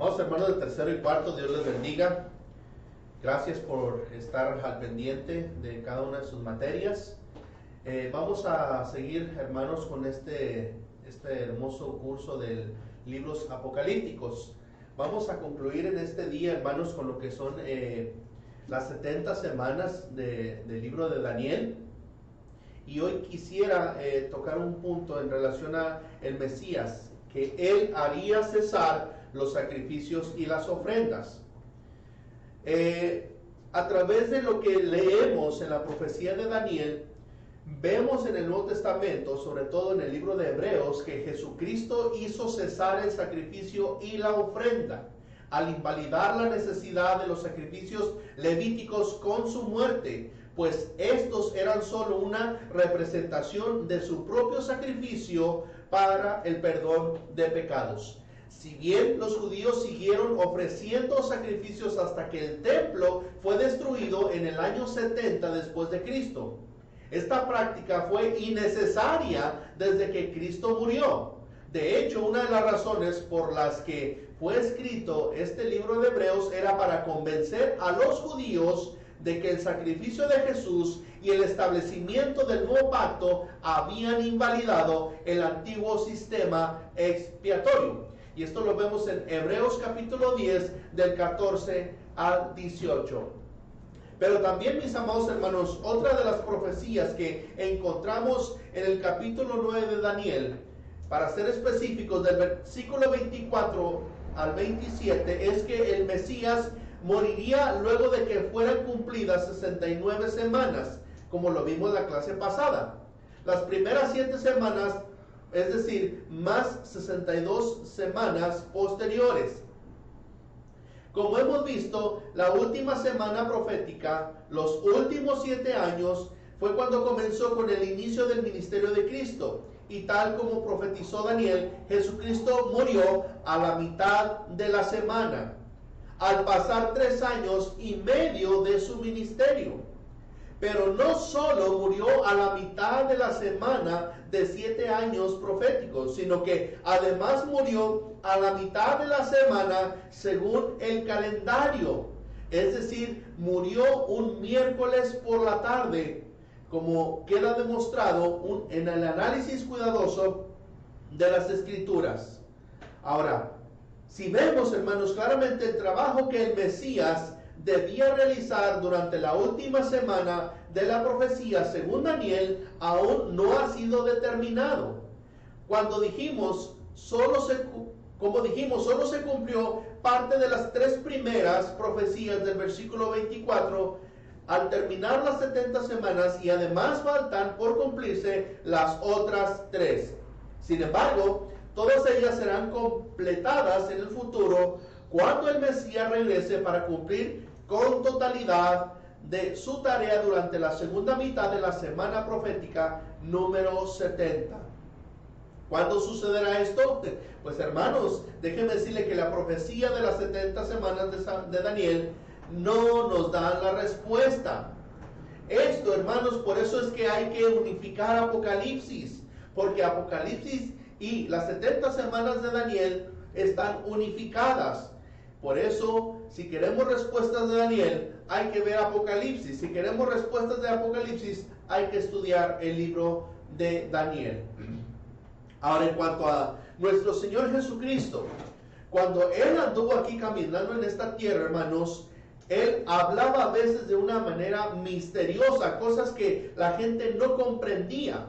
Amados hermanos de tercero y cuarto, Dios les bendiga. Gracias por estar al pendiente de cada una de sus materias. Vamos a seguir, hermanos, con este hermoso curso de libros apocalípticos. Vamos a concluir en este día, hermanos, con lo que son las 70 semanas del libro de Daniel. Y hoy quisiera tocar un punto en relación a el Mesías, que él haría cesar los sacrificios y las ofrendas. A través de lo que leemos en la profecía de Daniel, vemos en el Nuevo Testamento, sobre todo en el libro de Hebreos, que Jesucristo hizo cesar el sacrificio y la ofrenda, al invalidar la necesidad de los sacrificios levíticos con su muerte, pues estos eran solo una representación de su propio sacrificio para el perdón de pecados. Si bien los judíos siguieron ofreciendo sacrificios hasta que el templo fue destruido en el año 70 después de Cristo. Esta práctica fue innecesaria desde que Cristo murió. De hecho, una de las razones por las que fue escrito este libro de Hebreos era para convencer a los judíos de que el sacrificio de Jesús y el establecimiento del nuevo pacto habían invalidado el antiguo sistema expiatorio. Y esto lo vemos en Hebreos capítulo 10, del 14 al 18. Pero también, mis amados hermanos, otra de las profecías que encontramos en el capítulo 9 de Daniel, para ser específicos, del versículo 24 al 27, es que el Mesías moriría luego de que fueran cumplidas 69 semanas, como lo vimos en la clase pasada. Las primeras 7 semanas, es decir, más 62 semanas posteriores. Como hemos visto, la última semana profética, los últimos 7 años, fue cuando comenzó con el inicio del ministerio de Cristo. Y tal como profetizó Daniel, Jesucristo murió a la mitad de la semana, al pasar 3 años y medio de su ministerio. Pero no solo murió a la mitad de la semana de 7 años proféticos, sino que además murió a la mitad de la semana según el calendario. Es decir, murió un miércoles por la tarde, como queda demostrado en el análisis cuidadoso de las Escrituras. Ahora, si vemos, hermanos, claramente el trabajo que el Mesías debía realizar durante la última semana de la profecía, según Daniel, aún no ha sido determinado. Cuando dijimos, solo se cumplió parte de las 3 primeras profecías del versículo 24, al terminar las 70 semanas, y además faltan por cumplirse las otras 3. Sin embargo, todas ellas serán completadas en el futuro cuando el Mesías regrese para cumplir con totalidad de su tarea durante la segunda mitad de la semana profética número 70. ¿Cuándo sucederá esto? Pues, hermanos, déjenme decirle que la profecía de las 70 semanas de Daniel no nos da la respuesta. Esto, hermanos, por eso es que hay que unificar Apocalipsis, porque Apocalipsis y las 70 semanas de Daniel están unificadas. Por eso, si queremos respuestas de Daniel, hay que ver Apocalipsis. Si queremos respuestas de Apocalipsis, hay que estudiar el libro de Daniel. Ahora, en cuanto a nuestro Señor Jesucristo, cuando Él anduvo aquí caminando en esta tierra, hermanos, Él hablaba a veces de una manera misteriosa, cosas que la gente no comprendía.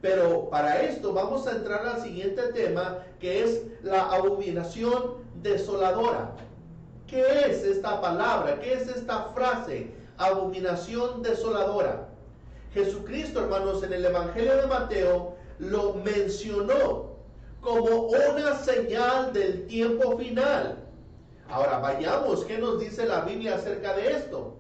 Pero para esto vamos a entrar al siguiente tema, que es la abominación desoladora. ¿Qué es esta palabra? ¿Qué es esta frase? Abominación desoladora. Jesucristo, hermanos, en el Evangelio de Mateo lo mencionó como una señal del tiempo final. Ahora vayamos, ¿qué nos dice la Biblia acerca de esto?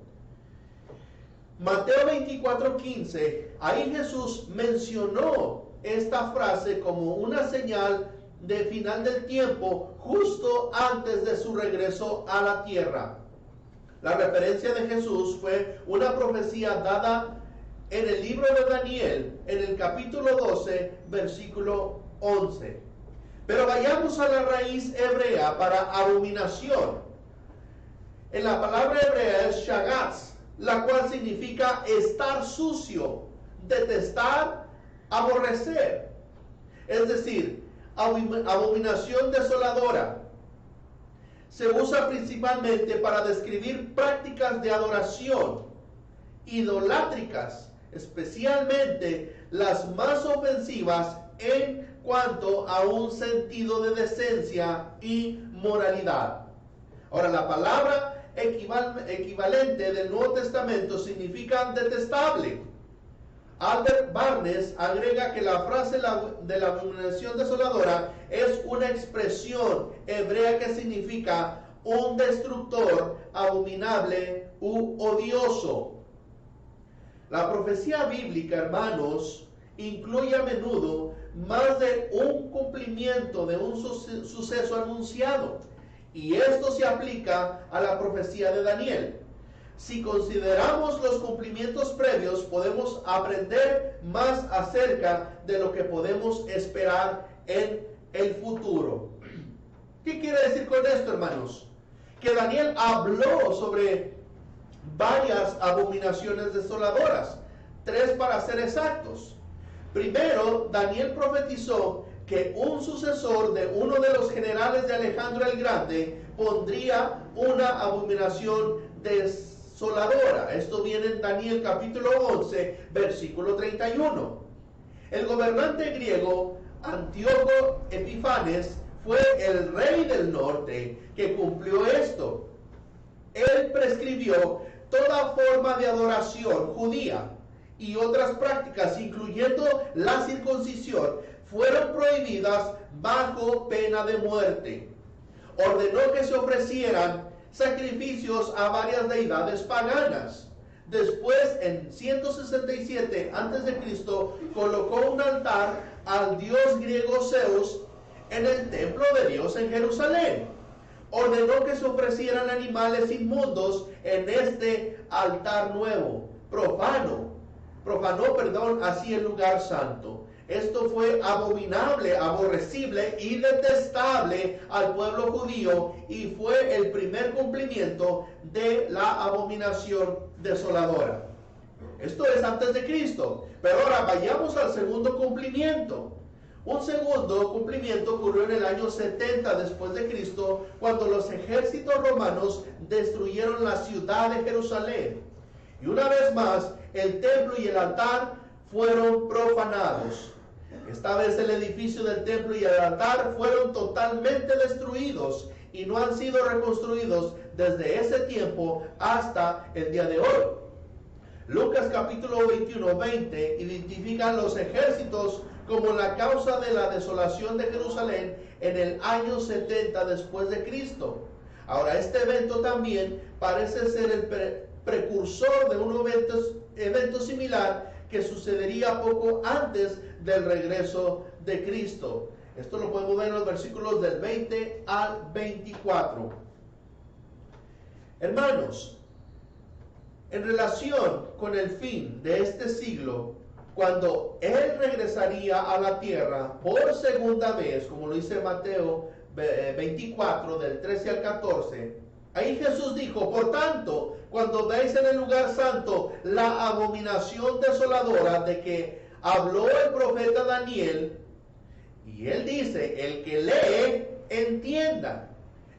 Mateo 24:15, ahí Jesús mencionó esta frase como una señal de final del tiempo, justo antes de su regreso a la tierra. La referencia de Jesús fue una profecía dada en el libro de Daniel, en el capítulo 12, versículo 11. Pero vayamos a la raíz hebrea para abominación. En la palabra hebrea es shagatz, la cual significa estar sucio, detestar, aborrecer. Es decir, abominación desoladora. Se usa principalmente para describir prácticas de adoración idolátricas, especialmente las más ofensivas en cuanto a un sentido de decencia y moralidad. Ahora, la palabra equivalente del Nuevo Testamento significa detestable. Albert Barnes agrega que la frase de la abominación desoladora es una expresión hebrea que significa un destructor abominable u odioso. La profecía bíblica, hermanos, incluye a menudo más de un cumplimiento de un suceso anunciado, y esto se aplica a la profecía de Daniel. Si consideramos los cumplimientos previos, podemos aprender más acerca de lo que podemos esperar en el futuro. ¿Qué quiere decir con esto, hermanos? Que Daniel habló sobre varias abominaciones desoladoras, 3 para ser exactos. Primero, Daniel profetizó que un sucesor de uno de los generales de Alejandro el Grande pondría una abominación desoladora. Esto viene en Daniel capítulo 11, versículo 31. El gobernante griego Antíoco Epifanes fue el rey del norte que cumplió esto. Él prescribió toda forma de adoración judía y otras prácticas, incluyendo la circuncisión, fueron prohibidas bajo pena de muerte. Ordenó que se ofrecieran sacrificios a varias deidades paganas. Después, en 167 a.C., colocó un altar al dios griego Zeus en el templo de Dios en Jerusalén. Ordenó que se ofrecieran animales inmundos en este altar nuevo. Profanó, así el lugar santo. Esto fue abominable, aborrecible y detestable al pueblo judío, y fue el primer cumplimiento de la abominación desoladora. Esto es antes de Cristo. Pero ahora vayamos al segundo cumplimiento. Un segundo cumplimiento ocurrió en el año 70 después de Cristo, cuando los ejércitos romanos destruyeron la ciudad de Jerusalén. Y una vez más, el templo y el altar fueron profanados. Esta vez el edificio del templo y el altar fueron totalmente destruidos y no han sido reconstruidos desde ese tiempo hasta el día de hoy. Lucas capítulo 21-20 identifican los ejércitos como la causa de la desolación de Jerusalén en el año 70 después de Cristo. Ahora, este evento también parece ser el precursor de un evento similar que sucedería poco antes del regreso de Cristo. Esto lo podemos ver en los versículos del 20 al 24. Hermanos, en relación con el fin de este siglo, cuando Él regresaría a la tierra por segunda vez, como lo dice Mateo 24, del 13 al 14, ahí Jesús dijo: por tanto, cuando veáis en el lugar santo la abominación desoladora de que habló el profeta Daniel, y él dice: el que lee, entienda.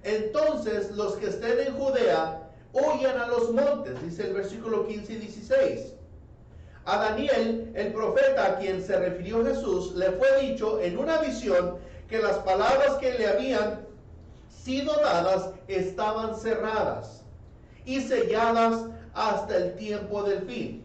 Entonces los que estén en Judea, huyan a los montes, dice el versículo 15 y 16. A Daniel, el profeta a quien se refirió Jesús, le fue dicho en una visión que las palabras que le habían sido dadas estaban cerradas y selladas hasta el tiempo del fin.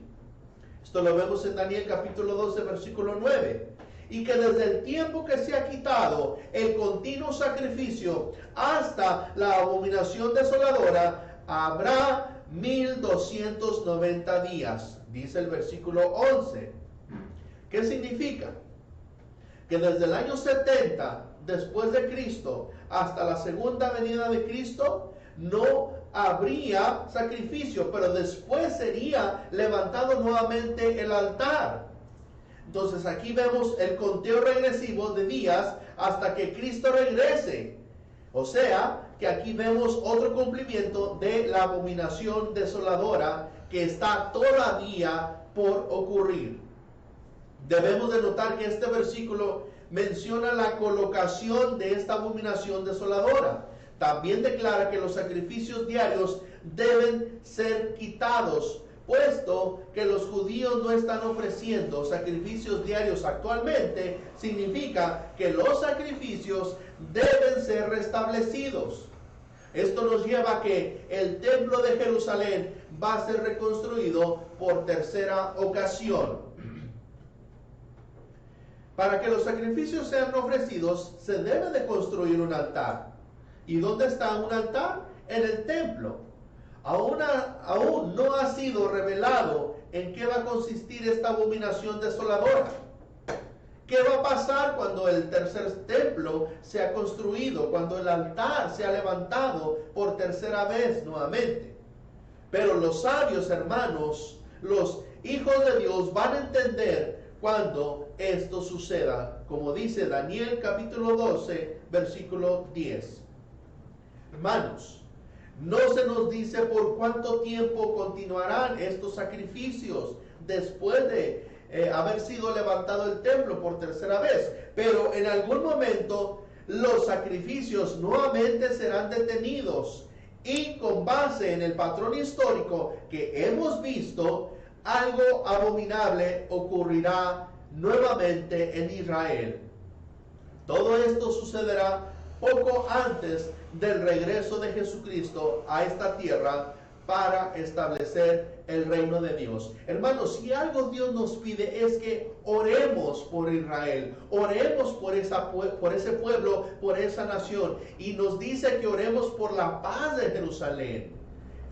Esto lo vemos en Daniel capítulo 12, versículo 9. Y que desde el tiempo que se ha quitado el continuo sacrificio hasta la abominación desoladora, habrá 1290 días, dice el versículo 11. ¿Qué significa? Que desde el año 70 después de Cristo hasta la segunda venida de Cristo no habría sacrificio, pero después sería levantado nuevamente el altar. Entonces aquí vemos el conteo regresivo de días hasta que Cristo regrese. O sea, que aquí vemos otro cumplimiento de la abominación desoladora que está todavía por ocurrir. Debemos de notar que este versículo menciona la colocación de esta abominación desoladora. También declara que los sacrificios diarios deben ser quitados, puesto que los judíos no están ofreciendo sacrificios diarios actualmente. Significa que los sacrificios deben ser restablecidos. Esto nos lleva a que el templo de Jerusalén va a ser reconstruido por tercera ocasión. Para que los sacrificios sean ofrecidos, se debe de construir un altar. ¿Y dónde está un altar? En el templo. Aún no ha sido revelado en qué va a consistir esta abominación desoladora. ¿Qué va a pasar cuando el tercer templo sea construido, cuando el altar sea levantado por tercera vez nuevamente? Pero los sabios, hermanos, los hijos de Dios van a entender cuando esto suceda, como dice Daniel capítulo 12, versículo 10. Hermanos, no se nos dice por cuánto tiempo continuarán estos sacrificios después de haber sido levantado el templo por tercera vez, pero en algún momento los sacrificios nuevamente serán detenidos, y con base en el patrón histórico que hemos visto, algo abominable ocurrirá nuevamente en Israel. Todo esto sucederá poco antes del regreso de Jesucristo a esta tierra para establecer el reino de Dios. Hermanos, si algo Dios nos pide es que oremos por Israel, oremos por ese pueblo, por esa nación, y nos dice que oremos por la paz de Jerusalén.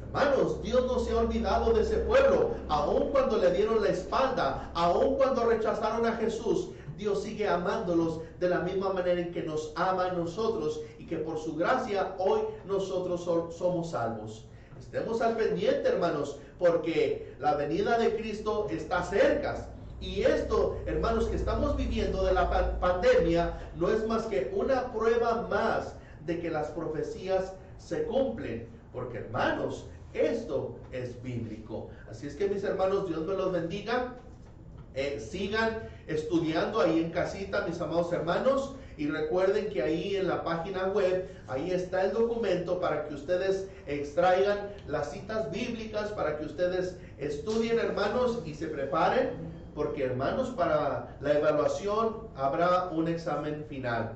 Hermanos, Dios no se ha olvidado de ese pueblo, aun cuando le dieron la espalda, aun cuando rechazaron a Jesús. Dios sigue amándolos de la misma manera en que nos ama a nosotros, y que por su gracia hoy nosotros somos salvos. Estemos al pendiente, hermanos, porque la venida de Cristo está cerca. Y esto, hermanos, que estamos viviendo de la pandemia no es más que una prueba más de que las profecías se cumplen. Porque, hermanos, esto es bíblico. Así es que, mis hermanos, Dios me los bendiga. Sigan estudiando ahí en casita, mis amados hermanos, y recuerden que ahí en la página web, ahí está el documento para que ustedes extraigan las citas bíblicas, para que ustedes estudien, hermanos, y se preparen, porque, hermanos, para la evaluación habrá un examen final.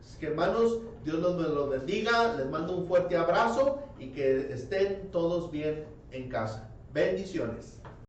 Así que, hermanos, Dios los bendiga, les mando un fuerte abrazo y que estén todos bien en casa. Bendiciones.